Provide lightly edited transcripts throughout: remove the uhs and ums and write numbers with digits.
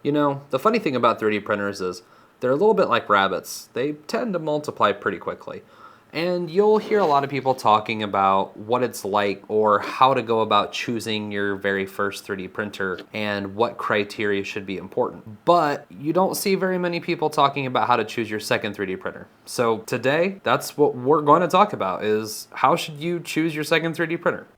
You know, the funny thing about 3D printers is they're a little bit like rabbits. They tend to multiply pretty quickly. And you'll hear a lot of people talking about what it's like or how to go about choosing your very first 3D printer and what criteria should be important. But you don't see very many people talking about how to choose your second 3D printer. So today, that's what we're going to talk about, is how should you choose your second 3D printer?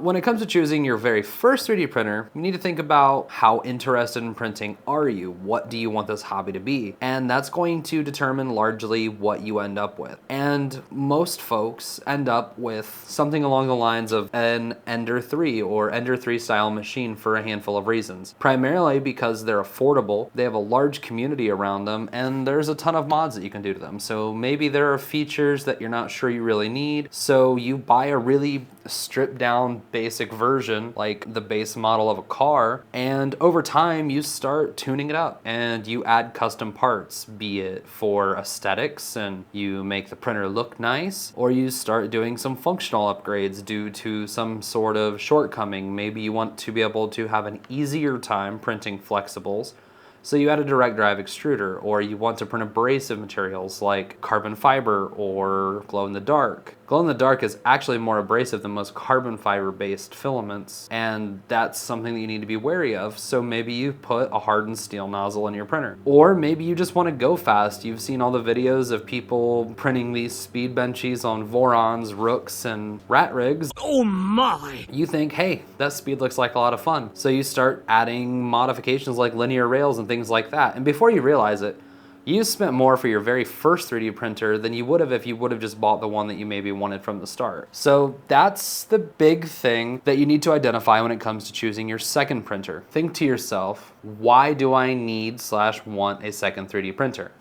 When it comes to choosing your very first 3D printer, you need to think about how interested in printing are you? What do you want this hobby to be? And that's going to determine largely what you end up with. And most folks end up with something along the lines of an Ender 3 or Ender 3 style machine for a handful of reasons. Primarily because they're affordable, they have a large community around them, and there's a ton of mods that you can do to them. So maybe there are features that you're not sure you really need, so you buy a really stripped down basic version, like the base model of a car, and over time you start tuning it up and you add custom parts, be it for aesthetics and you make the printer look nice, or you start doing some functional upgrades due to some sort of shortcoming. Maybe you want to be able to have an easier time printing flexibles, so you add a direct drive extruder, or you want to print abrasive materials like carbon fiber or glow in the dark. Glow in the dark is actually more abrasive than most carbon fiber based filaments, and that's something that you need to be wary of. So maybe you put a hardened steel nozzle in your printer. Or maybe you just want to go fast. You've seen all the videos of people printing these speed benchies on Vorons, Rooks, and rat rigs. Oh my! You think, hey, that speed looks like a lot of fun. So you start adding modifications like linear rails and things like that. And before you realize it, you spent more for your very first 3D printer than you would have if you would have just bought the one that you maybe wanted from the start. So that's the big thing that you need to identify when it comes to choosing your second printer. Think to yourself, why do I need/want a second 3D printer?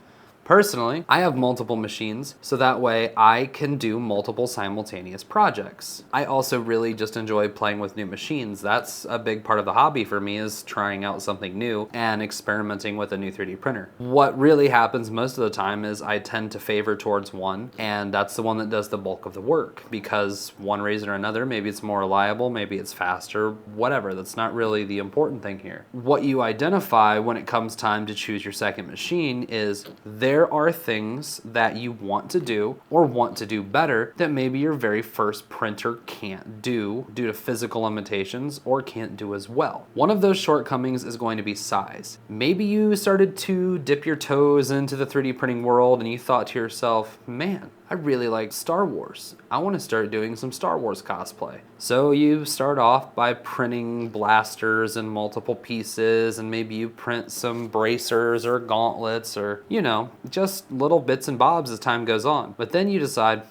Personally, I have multiple machines, so that way I can do multiple simultaneous projects. I also really just enjoy playing with new machines. That's a big part of the hobby for me, is trying out something new and experimenting with a new 3D printer. What really happens most of the time is I tend to favor towards one, and that's the one that does the bulk of the work, because one reason or another, maybe it's more reliable, maybe it's faster, whatever. That's not really the important thing here. What you identify when it comes time to choose your second machine is there are things that you want to do or want to do better that maybe your very first printer can't do due to physical limitations or can't do as well. One of those shortcomings is going to be size. Maybe you started to dip your toes into the 3D printing world and you thought to yourself, man, I really like Star Wars. I want to start doing some Star Wars cosplay. So you start off by printing blasters in multiple pieces, and maybe you print some bracers or gauntlets or, you know, just little bits and bobs as time goes on. But then you decide,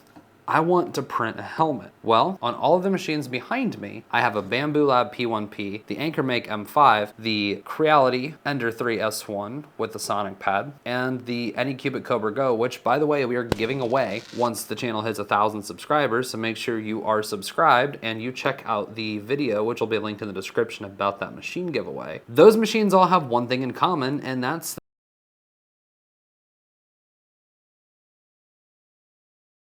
I want to print a helmet. Well, on all of the machines behind me, I have a Bambu Lab P1P, the Anchormake M5, the Creality Ender 3 S1 with the Sonic pad, and the Anycubic Cobra Go, which, by the way, we are giving away once the channel hits 1,000 subscribers, so make sure you are subscribed and you check out the video, which will be linked in the description, about that machine giveaway. Those machines all have one thing in common, and that's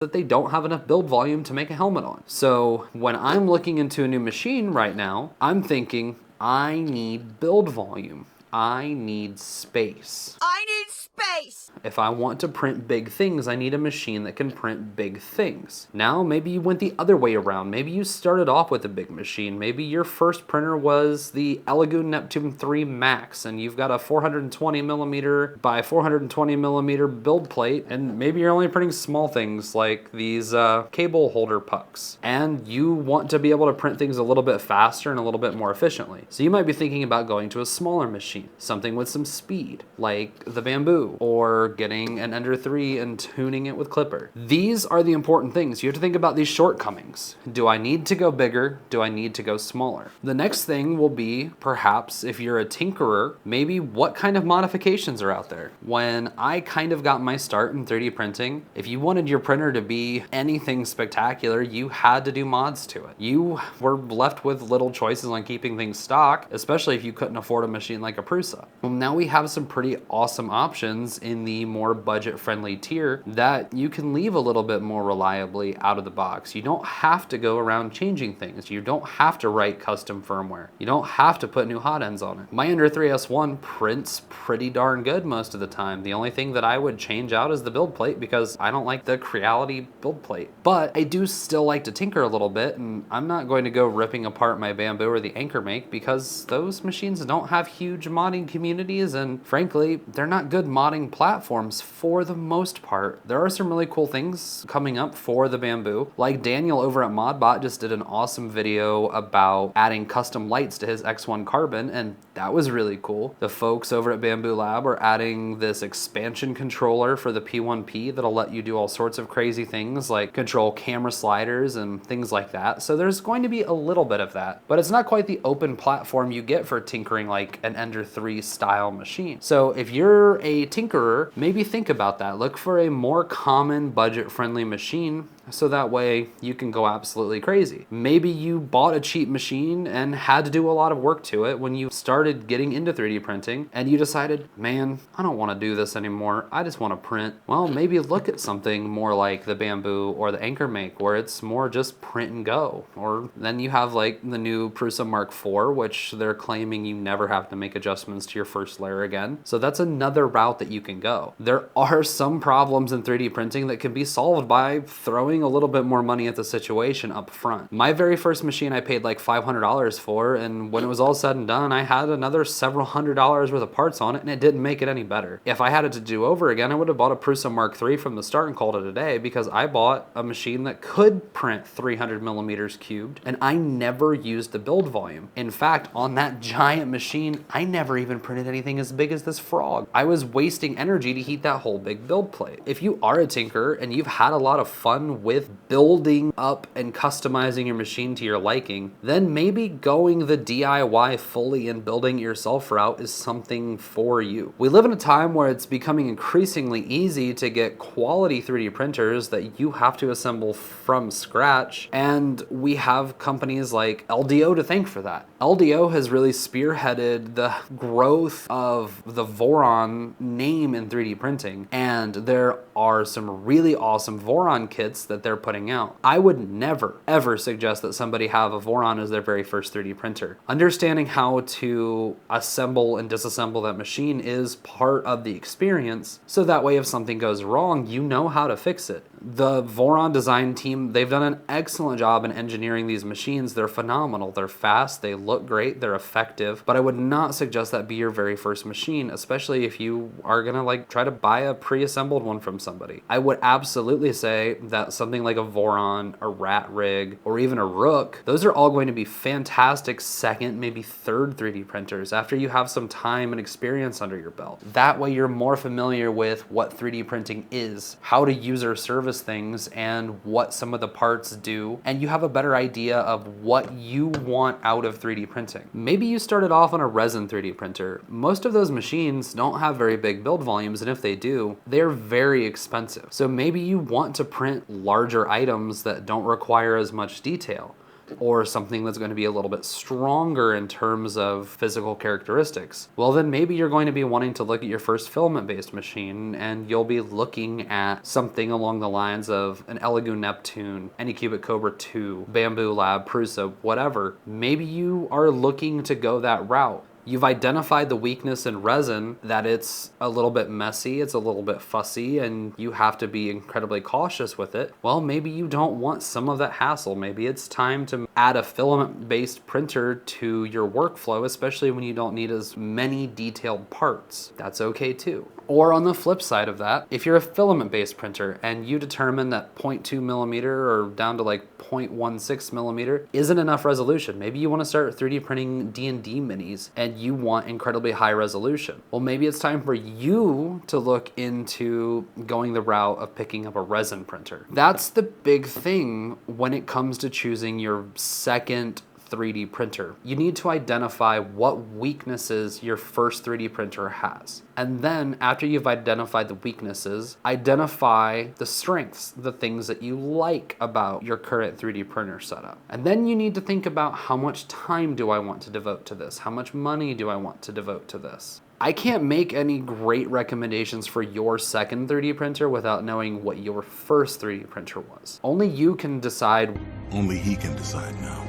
that they don't have enough build volume to make a helmet on. So when I'm looking into a new machine right now, I'm thinking, I need build volume. I need space. I need space! If I want to print big things, I need a machine that can print big things. Now, maybe you went the other way around. Maybe you started off with a big machine. Maybe your first printer was the Elegoo Neptune 3 Max, and you've got a 420mm by 420mm build plate, and maybe you're only printing small things like these cable holder pucks. And you want to be able to print things a little bit faster and a little bit more efficiently. So you might be thinking about going to a smaller machine, something with some speed, like the Bambu Bambu, or getting an Ender 3 and tuning it with Clipper. These are the important things. You have to think about these shortcomings. Do I need to go bigger? Do I need to go smaller? The next thing will be, perhaps, if you're a tinkerer, maybe what kind of modifications are out there. When I kind of got my start in 3D printing, if you wanted your printer to be anything spectacular, you had to do mods to it. You were left with little choices on keeping things stock, especially if you couldn't afford a machine like a Prusa. Well, now we have some pretty awesome options in the more budget-friendly tier that you can leave a little bit more reliably out of the box. You don't have to go around changing things. You don't have to write custom firmware. You don't have to put new hot ends on it. My Ender 3S1 prints pretty darn good most of the time. The only thing that I would change out is the build plate because I don't like the Creality build plate. But I do still like to tinker a little bit, and I'm not going to go ripping apart my Bambu or the Anchor Make because those machines don't have huge modding communities, and frankly, they're not good modding platforms for the most part. There are some really cool things coming up for the Bambu. Like Daniel over at Modbot just did an awesome video about adding custom lights to his X1 Carbon, and that was really cool. The folks over at Bambu Lab are adding this expansion controller for the P1P that'll let you do all sorts of crazy things like control camera sliders and things like that. So there's going to be a little bit of that, but it's not quite the open platform you get for tinkering like an Ender 3 style machine. So if you're a tinkerer, maybe think about that. Look for a more common budget-friendly machine so that way you can go absolutely crazy. Maybe you bought a cheap machine and had to do a lot of work to it when you started getting into 3D printing and you decided, man, I don't want to do this anymore. I just want to print. Well, maybe look at something more like the Bambu or the Anchor Make where it's more just print and go. Or then you have like the new Prusa Mark IV, which they're claiming you never have to make adjustments to your first layer again. So that's another route that you can go. There are some problems in 3D printing that can be solved by throwing a little bit more money at the situation up front. My very first machine I paid like $500 for, and when it was all said and done, I had another several $100s worth of parts on it, and it didn't make it any better. If I had it to do over again, I would have bought a Prusa Mark III from the start and called it a day because I bought a machine that could print 300 millimeters cubed, and I never used the build volume. In fact, on that giant machine, I never even printed anything as big as this frog. I was wasting energy to heat that whole big build plate. If you are a tinkerer and you've had a lot of fun with building up and customizing your machine to your liking, then maybe going the DIY fully and building it yourself route is something for you. We live in a time where it's becoming increasingly easy to get quality 3D printers that you have to assemble from scratch, and we have companies like LDO to thank for that. LDO has really spearheaded the growth of the Voron name in 3D printing, and there are some really awesome Voron kits that they're putting out. I would never, ever suggest that somebody have a Voron as their very first 3D printer. Understanding how to assemble and disassemble that machine is part of the experience, so that way if something goes wrong, you know how to fix it. The Voron design team, they've done an excellent job in engineering these machines. They're phenomenal. They're fast, they look great, they're effective, but I would not suggest that be your very first machine, especially if you are gonna like try to buy a pre-assembled one from somebody. I would absolutely say that something like a Voron, a Rat Rig, or even a Rook, those are all going to be fantastic second, maybe third 3D printers after you have some time and experience under your belt. That way you're more familiar with what 3D printing is, how to use or service things, and what some of the parts do, and you have a better idea of what you want out of 3D printing. Maybe you started off on a Resin 3D printer. Most of those machines don't have very big build volumes, and if they do, they're very expensive. So maybe you want to print larger items that don't require as much detail, or something that's going to be a little bit stronger in terms of physical characteristics. Well, then maybe you're going to be wanting to look at your first filament-based machine, and you'll be looking at something along the lines of an Elegoo Neptune, Anycubic Cobra 2, Bambu Lab, Prusa, whatever. Maybe you are looking to go that route. You've identified the weakness in resin, that it's a little bit messy, it's a little bit fussy, and you have to be incredibly cautious with it. Well, maybe you don't want some of that hassle. Maybe it's time to add a filament-based printer to your workflow, especially when you don't need as many detailed parts. That's okay too. Or on the flip side of that, if you're a filament-based printer and you determine that 0.2 millimeter or down to like 0.16 millimeter isn't enough resolution, maybe you want to start 3D printing D&D minis, and you want incredibly high resolution. Well, maybe it's time for you to look into going the route of picking up a resin printer. That's the big thing when it comes to choosing your second 3D printer. You need to identify what weaknesses your first 3D printer has. And then after you've identified the weaknesses, identify the strengths, the things that you like about your current 3D printer setup. And then you need to think about how much time do I want to devote to this? How much money do I want to devote to this? I can't make any great recommendations for your second 3D printer without knowing what your first 3D printer was. Only you can decide. Only he can decide now.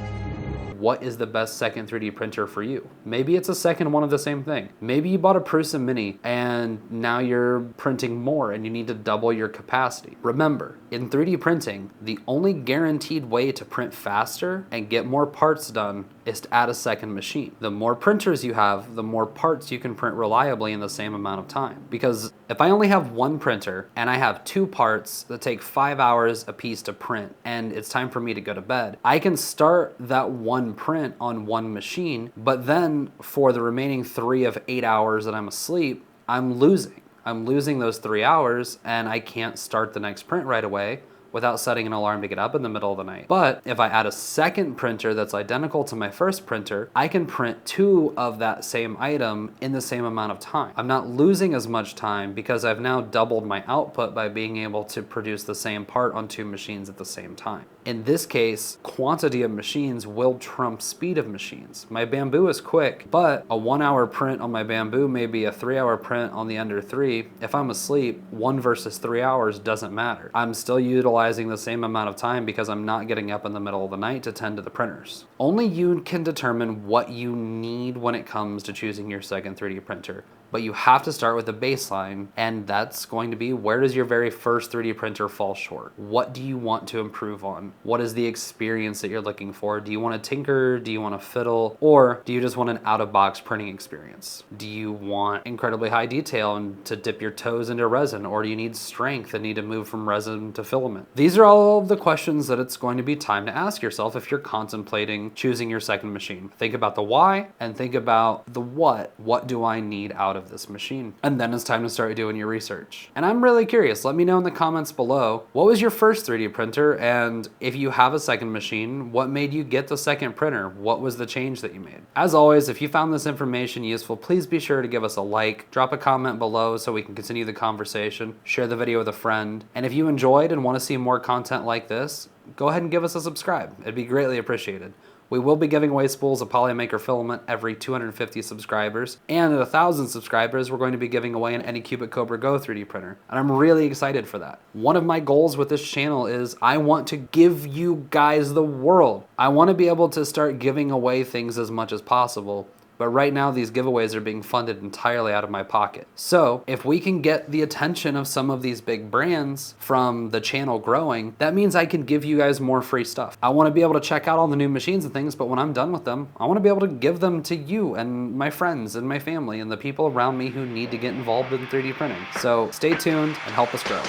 What is the best second 3D printer for you? Maybe it's a second one of the same thing. Maybe you bought a Prusa Mini and now you're printing more and you need to double your capacity. Remember, in 3D printing, the only guaranteed way to print faster and get more parts done is to add a second machine. The more printers you have, the more parts you can print reliably in the same amount of time. Because if I only have one printer and I have two parts that take 5 hours a piece to print and it's time for me to go to bed, I can start that one print on one machine, but then for the remaining 3 of 8 hours that I'm asleep, I'm losing those 3 hours and I can't start the next print right away without setting an alarm to get up in the middle of the night. But if I add a second printer that's identical to my first printer, I can print 2 of that same item in the same amount of time. I'm not losing as much time because I've now doubled my output by being able to produce the same part on 2 machines at the same time. In this case, quantity of machines will trump speed of machines. My Bambu is quick, but a 1 hour print on my Bambu may be a 3 hour print on the Ender 3. If I'm asleep, 1 versus 3 hours doesn't matter. I'm still utilizing the same amount of time because I'm not getting up in the middle of the night to tend to the printers. Only you can determine what you need when it comes to choosing your second 3D printer. But you have to start with a baseline, and that's going to be, where does your very first 3D printer fall short? What do you want to improve on? What is the experience that you're looking for? Do you want to tinker? Do you want to fiddle? Or do you just want an out-of-box printing experience? Do you want incredibly high detail and to dip your toes into resin? Or do you need strength and need to move from resin to filament? These are all of the questions that it's going to be time to ask yourself if you're contemplating choosing your second machine. Think about the why and think about the what. What do I need out of this machine? And then it's time to start doing your research. And I'm really curious, let me know in the comments below, what was your first 3D printer? And if you have a second machine, what made you get the second printer? What was the change that you made? As always, if you found this information useful, please be sure to give us a like, drop a comment below so we can continue the conversation, share the video with a friend. And if you enjoyed and want to see more content like this, go ahead and give us a subscribe. It'd be greatly appreciated. We will be giving away spools of Polymaker filament every 250 subscribers, and at 1,000 subscribers, we're going to be giving away an Anycubic Cobra Go 3D printer, and I'm really excited for that. One of my goals with this channel is I want to give you guys the world. I want to be able to start giving away things as much as possible. But right now, these giveaways are being funded entirely out of my pocket. So if we can get the attention of some of these big brands from the channel growing, that means I can give you guys more free stuff. I want to be able to check out all the new machines and things, but when I'm done with them, I want to be able to give them to you and my friends and my family and the people around me who need to get involved in 3D printing. So stay tuned and help us grow.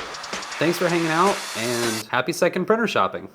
Thanks for hanging out, and happy second printer shopping.